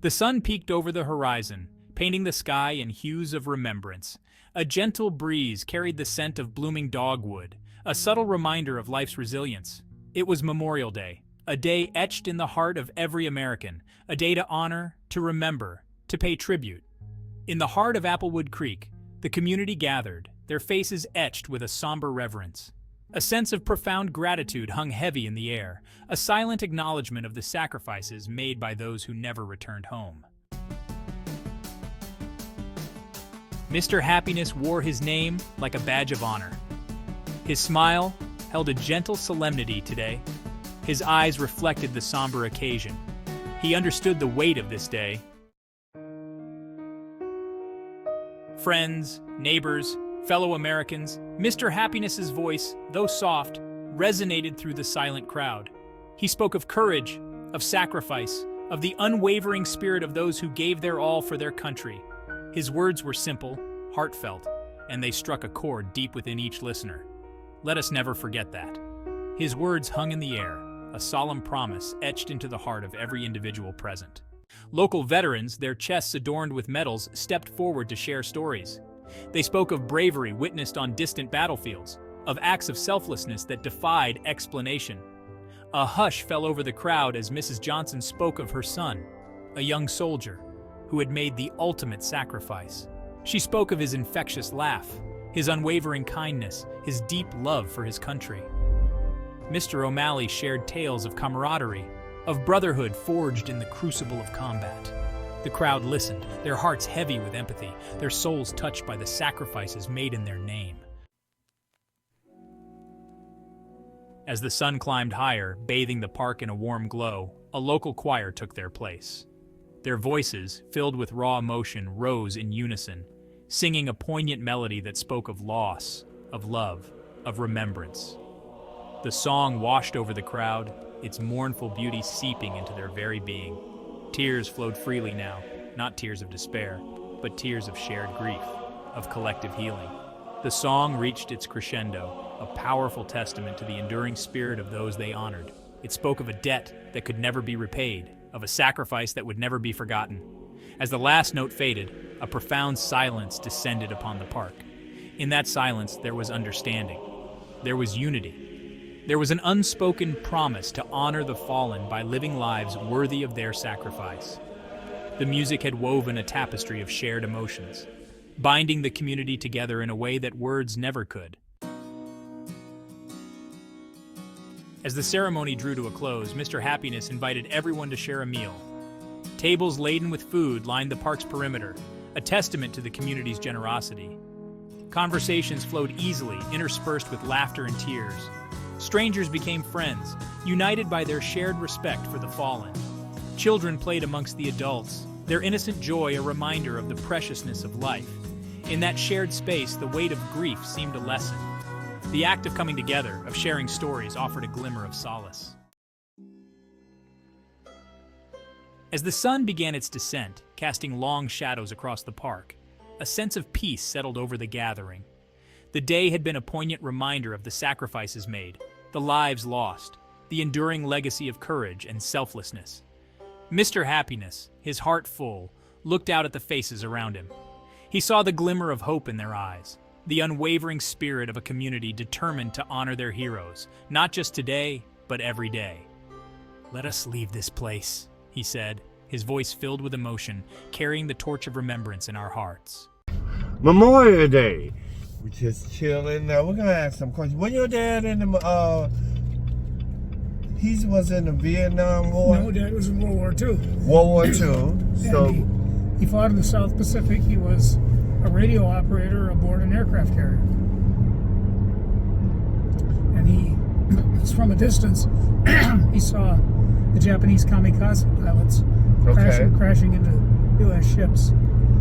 The sun peeked over the horizon, painting the sky in hues of remembrance. A gentle breeze carried the scent of blooming dogwood, a subtle reminder of life's resilience. It was Memorial Day, a day etched in the heart of every American, a day to honor, to remember, to pay tribute. In the heart of Applewood Creek, the community gathered, their faces etched with a somber reverence. A sense of profound gratitude hung heavy in the air, a silent acknowledgement of the sacrifices made by those who never returned home. Mr. Happiness wore his name like a badge of honor. His smile held a gentle solemnity today. His eyes reflected the somber occasion. He understood the weight of this day. Friends, neighbors, fellow Americans, Mr. Happiness's voice, though soft, resonated through the silent crowd. He spoke of courage, of sacrifice, of the unwavering spirit of those who gave their all for their country. His words were simple, heartfelt, and they struck a chord deep within each listener. Let us never forget that. His words hung in the air, a solemn promise etched into the heart of every individual present. Local veterans, their chests adorned with medals, stepped forward to share stories. They spoke of bravery witnessed on distant battlefields, of acts of selflessness that defied explanation. A hush fell over the crowd as Mrs. Johnson spoke of her son, a young soldier, who had made the ultimate sacrifice. She spoke of his infectious laugh, his unwavering kindness, his deep love for his country. Mr. O'Malley shared tales of camaraderie, of brotherhood forged in the crucible of combat. The crowd listened, their hearts heavy with empathy, their souls touched by the sacrifices made in their name. As the sun climbed higher, bathing the park in a warm glow, a local choir took their place. Their voices, filled with raw emotion, rose in unison, singing a poignant melody that spoke of loss, of love, of remembrance. The song washed over the crowd, its mournful beauty seeping into their very being. Tears flowed freely now, not tears of despair, but tears of shared grief, of collective healing. The song reached its crescendo, a powerful testament to the enduring spirit of those they honored. It spoke of a debt that could never be repaid, of a sacrifice that would never be forgotten. As the last note faded, a profound silence descended upon the park. In that silence, there was understanding. There was unity. There was an unspoken promise to honor the fallen by living lives worthy of their sacrifice. The music had woven a tapestry of shared emotions, binding the community together in a way that words never could. As the ceremony drew to a close, Mr. Happiness invited everyone to share a meal. Tables laden with food lined the park's perimeter, a testament to the community's generosity. Conversations flowed easily, interspersed with laughter and tears. Strangers became friends, united by their shared respect for the fallen. Children played amongst the adults, their innocent joy a reminder of the preciousness of life. In that shared space, the weight of grief seemed a lesson. The act of coming together, of sharing stories, offered a glimmer of solace. As the sun began its descent, casting long shadows across the park, a sense of peace settled over the gathering. The day had been a poignant reminder of the sacrifices made, the lives lost, the enduring legacy of courage and selflessness. Mr. Happiness, his heart full, looked out at the faces around him. He saw the glimmer of hope in their eyes, the unwavering spirit of a community determined to honor their heroes, not just today, but every day. "Let us leave this place," he said, his voice filled with emotion, carrying the torch of remembrance in our hearts. Memorial Day. We just chilling. Now we're gonna ask some questions. Was your dad in the he was in the Vietnam War? No, Dad was in World War II. World War II. So he fought in the South Pacific. He was a radio operator aboard an aircraft carrier. And he from a distance he saw the Japanese kamikaze pilots crashing into U.S. ships.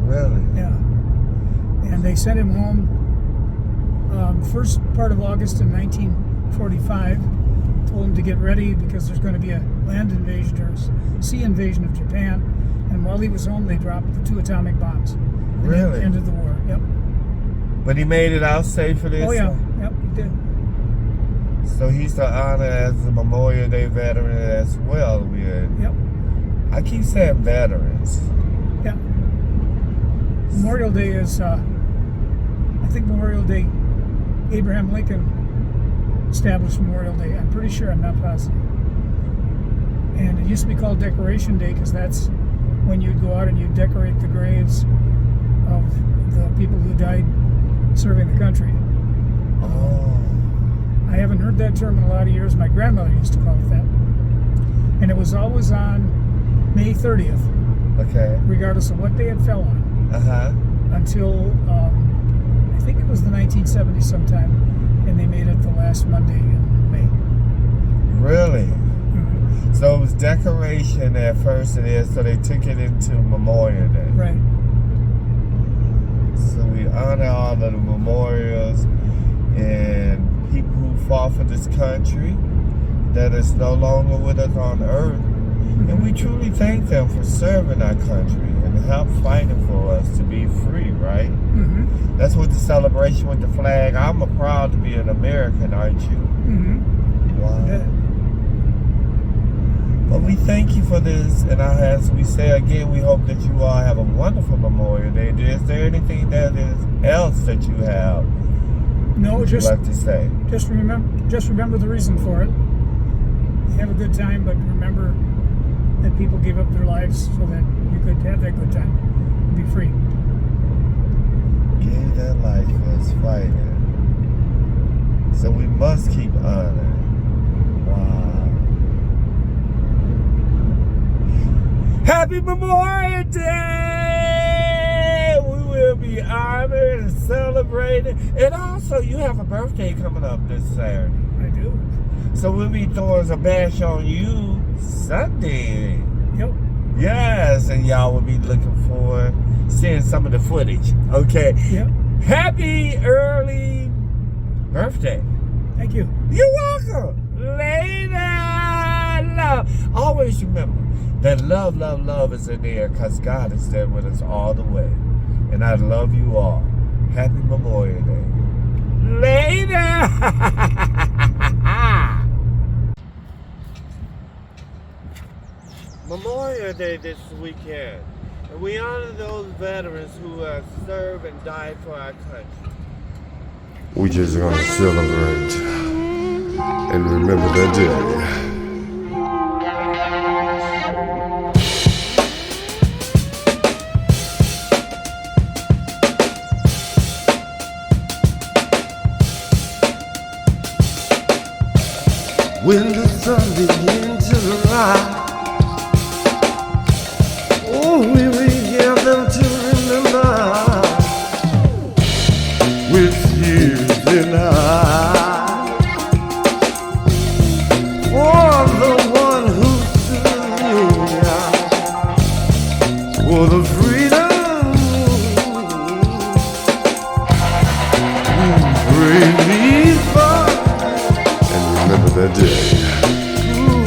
Really? Yeah. And they sent him home first part of August in 1945. Told him to get ready because there's going to be a land invasion or sea invasion of Japan. And while he was home, they dropped the 2 atomic bombs. Really? Ended the war. Yep. But he made it out safely. Oh yeah. Yep, he did. So he's the honor as a Memorial Day veteran as well. Yep. I I keep saying veterans. Yeah. Memorial Day is, I think Memorial Day, Abraham Lincoln established Memorial Day. I'm pretty sure, I'm not positive. And it used to be called Decoration Day because that's when you'd go out and you'd decorate the graves of the people who died serving the country. Oh. I haven't heard that term in a lot of years. My grandmother used to call it that. And it was always on May 30th, Okay. regardless of what day it fell on, Uh-huh. until I think it was the 1970s sometime, and they made it the last Monday in May. Really? Mhm. So it was decoration at first it is, so they took it into Memorial Day. Right. So we honor all of the memorials and people who fought for this country that is no longer with us on earth. And we truly thank them for serving our country and help fighting for us to be free, right? Mm-hmm. That's what the celebration with the flag. I'm proud to be an American, aren't you? Mm-hmm. Wow. Yeah. Well, we thank you for this, and as we say again, we hope that you all have a wonderful Memorial Day. Is there anything that is else that you have? No, would just you like to say? just remember the reason for it. Have a good time, but remember that people gave up their lives so that you could have that good time and be free. Gave their life for us fighting. So we must keep honoring. Wow. Happy Memorial Day! We will be honored and celebrated. And also, you have a birthday coming up this Saturday. I do. So we'll be throwing a bash on you Sunday. Yep. Yes, and y'all will be looking for seeing some of the footage. Okay. Yep. Happy early birthday. Thank you. You're welcome. Later. Love. Always remember that love is in the air because God is there with us all the way. And I love you all. Happy Memorial Day. Later. Memorial Day this weekend. And we honor those veterans who have served and died for our country. We just gonna celebrate and remember that day. When the sun begins to rise, oh, we gather to remember with tears in eyes for the one who stood for the freedom who bravely fought. And remember that day,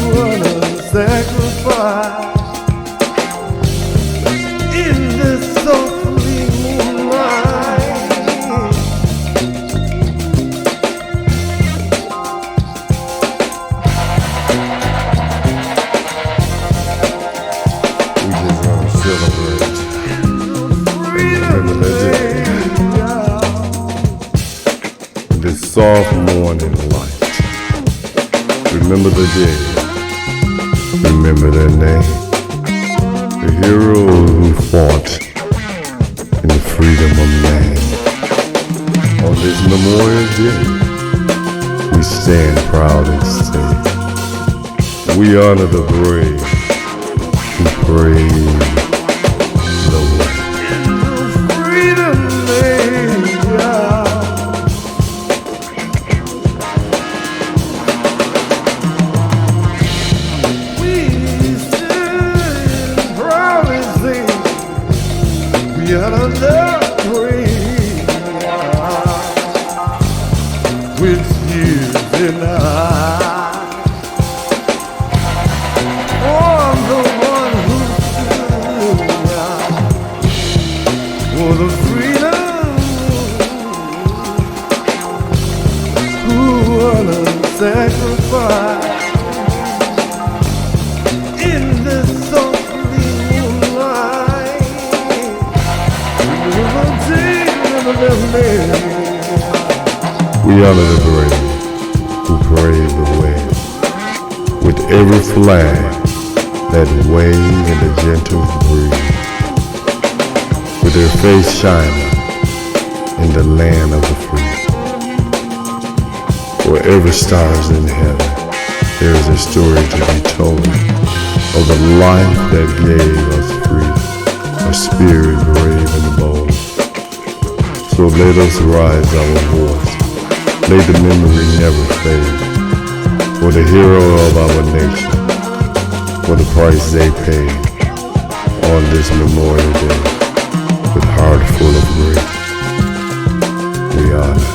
what a sacrifice in this softly moonlight. We just gonna celebrate and remember that day. This soft morning light. Remember the day. Remember their name. The hero who fought in the freedom of man. On this Memorial Day, we stand proud and say, we honor the brave who brave the way. Freedom Maker. We stand proudly say, we honor the brave with tears in eyes for the one who stood for the freedom who honored sacrifice in this soft of men. We honor the brave who paved the way, with every flag that wave in the gentle breeze, with their face shining in the land of the free. For every stars in heaven, there is a story to be told of the life that gave us freedom, a spirit brave and bold. So let us rise our voice, let the memory never fade, for the hero of our nation, for the price they paid on this Memorial Day, with heart full of grace, we honor.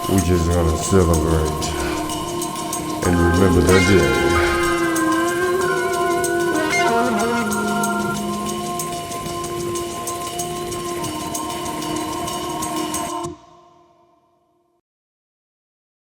We're just gonna celebrate and remember that day.